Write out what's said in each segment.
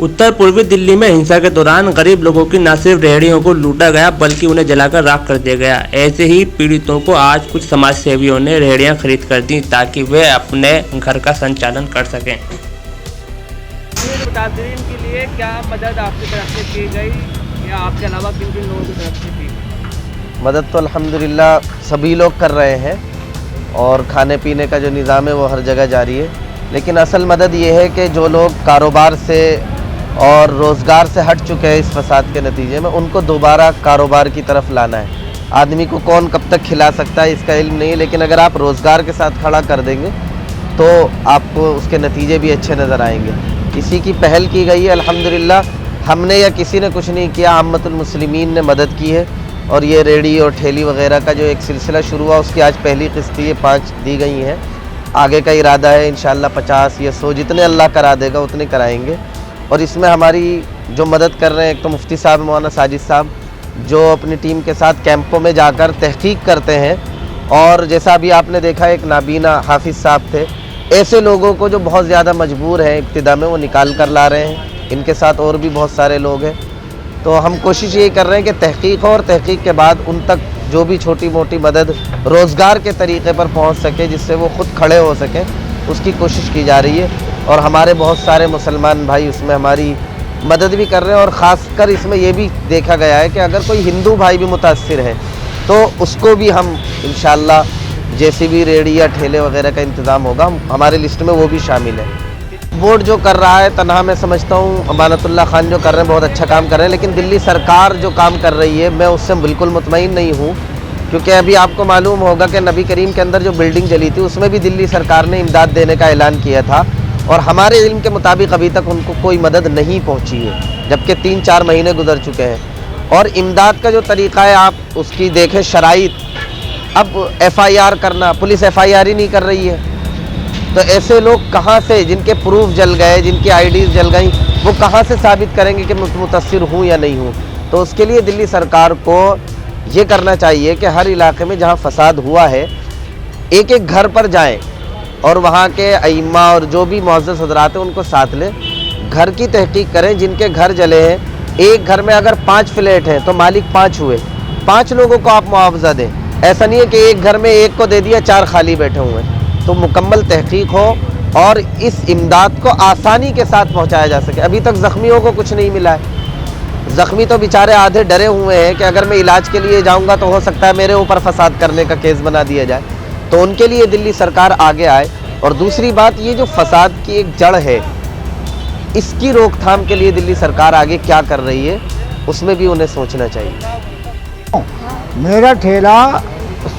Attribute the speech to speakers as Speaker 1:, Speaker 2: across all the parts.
Speaker 1: उत्तर पूर्वी दिल्ली में हिंसा के दौरान गरीब लोगों की न सिर्फ रेहड़ियों को लूटा गया बल्कि उन्हें जलाकर राख कर दिया गया। ऐसे ही पीड़ितों को आज कुछ समाज सेवियों ने रेहड़ियां खरीद कर दी ताकि वे अपने घर का संचालन कर सकें। मुतासिरीन के लिए क्या मदद आपकी तरफ से की गई या आपके अलावा किन किन लोगों की तरफ से की?
Speaker 2: मदद तो अल्हम्दुलिल्लाह सभी लोग कर रहे हैं और खाने पीने का जो निज़ाम है वो हर जगह जारी है, लेकिन असल मदद ये है कि जो लोग कारोबार से और रोज़गार से हट चुके हैं इस फसाद के नतीजे में, उनको दोबारा कारोबार की तरफ लाना है। आदमी को कौन कब तक खिला सकता है इसका इल्म नहीं है, लेकिन अगर आप रोज़गार के साथ खड़ा कर देंगे तो आपको उसके नतीजे भी अच्छे नज़र आएंगे। इसी की पहल की गई है अल्हम्दुलिल्लाह। हमने या किसी ने कुछ नहीं किया, अम्मतुल मुस्लिमीन ने मदद की है और ये रेडी और ठेली वगैरह का जो एक सिलसिला शुरू हुआ उसकी आज पहली किस्त ये 5 दी गई हैं। आगे का इरादा है इंशाअल्लाह 50 या 100 जितने अल्लाह करा देगा उतने कराएंगे। और इसमें हमारी जो मदद कर रहे हैं एक तो मुफ्ती साहब मौलाना साजिद साहब जो अपनी टीम के साथ कैंपों में जाकर तहकीक करते हैं, और जैसा अभी आपने देखा एक नाबीना हाफिज़ साहब थे, ऐसे लोगों को जो बहुत ज़्यादा मजबूर हैं इब्तिदा में वो निकाल कर ला रहे हैं। इनके साथ और भी बहुत सारे लोग हैं। तो हम कोशिश यही कर रहे हैं कि तहकीक हो और तहकीक के बाद उन तक जो भी छोटी मोटी मदद रोज़गार के तरीके पर पहुंच सके जिससे वो ख़ुद खड़े हो सकें, उसकी कोशिश की जा रही है। और हमारे बहुत सारे मुसलमान भाई उसमें हमारी मदद भी कर रहे हैं। और ख़ासकर इसमें ये भी देखा गया है कि अगर कोई हिंदू भाई भी मुतासिर है तो उसको भी हम इंशाअल्लाह जैसे भी रेहड़ी या ठेले वगैरह का इंतज़ाम होगा हमारे लिस्ट में वो भी शामिल है। बोर्ड जो कर रहा है तनहा मैं समझता हूँ अमानतुल्लाह खान जो कर रहे हैं बहुत अच्छा काम कर रहे हैं, लेकिन दिल्ली सरकार जो काम कर रही है मैं उससे बिल्कुल मुतमईन नहीं हूँ, क्योंकि अभी आपको मालूम होगा कि नबी करीम के अंदर जो बिल्डिंग जली थी उसमें भी दिल्ली सरकार ने इमदाद देने का ऐलान किया था और हमारे इल्म के मुताबिक अभी तक उनको कोई मदद नहीं पहुँची है, जबकि 3-4 महीने गुजर चुके हैं। और इमदाद का जो तरीक़ा है आप उसकी देखें शराइत, अब FIR करना, पुलिस FIR ही नहीं कर रही है, तो ऐसे लोग कहाँ से, जिनके प्रूफ जल गए, जिनकी आईडीज़ जल गई, वो कहाँ से साबित करेंगे कि मुतासिर हूँ या नहीं हूँ? तो उसके लिए दिल्ली सरकार को ये करना चाहिए कि हर इलाके में जहाँ फसाद हुआ है एक एक घर पर जाएं और वहाँ के अइम्मा और जो भी मुअज़्ज़ज़ हज़रात हैं उनको साथ लें, घर की तहकीक करें। जिनके घर जले हैं, एक घर में अगर 5 फ्लैट हैं तो मालिक 5 हुए, 5 लोगों को आप मुआवजा दें। ऐसा नहीं है कि एक घर में एक को दे दिया 4 खाली बैठे हुए हैं। तो मुकम्मल तहकीक हो और इस इमदाद को आसानी के साथ पहुँचाया जा सके। अभी तक ज़ख्मियों को कुछ नहीं मिला है। ज़ख्मी तो बेचारे आधे डरे हुए हैं कि अगर मैं इलाज के लिए जाऊँगा तो हो सकता है मेरे ऊपर फसाद करने का केस बना दिया जाए। तो उनके लिए दिल्ली सरकार आगे आए। और दूसरी बात, ये जो फसाद की एक जड़ है इसकी रोकथाम के लिए दिल्ली सरकार आगे क्या कर रही है उसमें भी उन्हें सोचना चाहिए।
Speaker 3: मेरा ठेला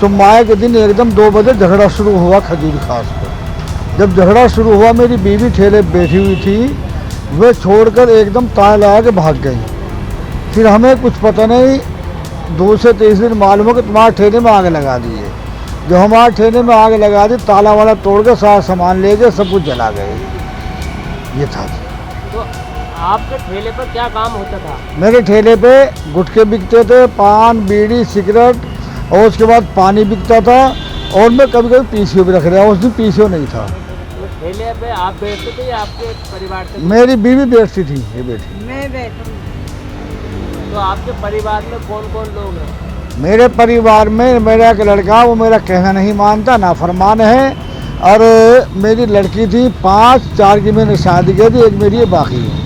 Speaker 3: जुम्मे के दिन एकदम 2 बजे झगड़ा शुरू हुआ खजूर खास पर। जब झगड़ा शुरू हुआ मेरी बीवी ठेले बैठी हुई थी, वह छोड़कर एकदम ताला लगा के भाग गई। फिर हमें कुछ पता नहीं, 2 से 3 दिन मालूम हो कि तुम्हारे ठेले में आग लगा दी है। जो हमारे ठेले में आग लगा दी, ताला वाला तोड़ के सारा सामान ले गए, सब कुछ जला गए। ये था।
Speaker 1: तो आपके ठेले पर क्या काम होता था?
Speaker 3: मेरे ठेले पे गुटखे बिकते थे, पान, बीड़ी, सिगरेट, और उसके बाद पानी बिकता था। और मैं कभी कभी पीसीओ भी रख रहा, उस दिन पीसीओ नहीं था।
Speaker 1: तो ठेले पे आप बैठते थे या आपके परिवार से?
Speaker 3: मेरी बीवी बैठती थी, ये बैठी।
Speaker 4: मैं बैठूँ।
Speaker 1: तो आपके परिवार में कौन कौन लोग हैं?
Speaker 3: मेरे परिवार में मेरा एक लड़का, वो मेरा कहना नहीं मानता, नाफरमान है। और मेरी लड़की थी 5, 4 की मैंने शादी की थी, एक मेरी बाकी है।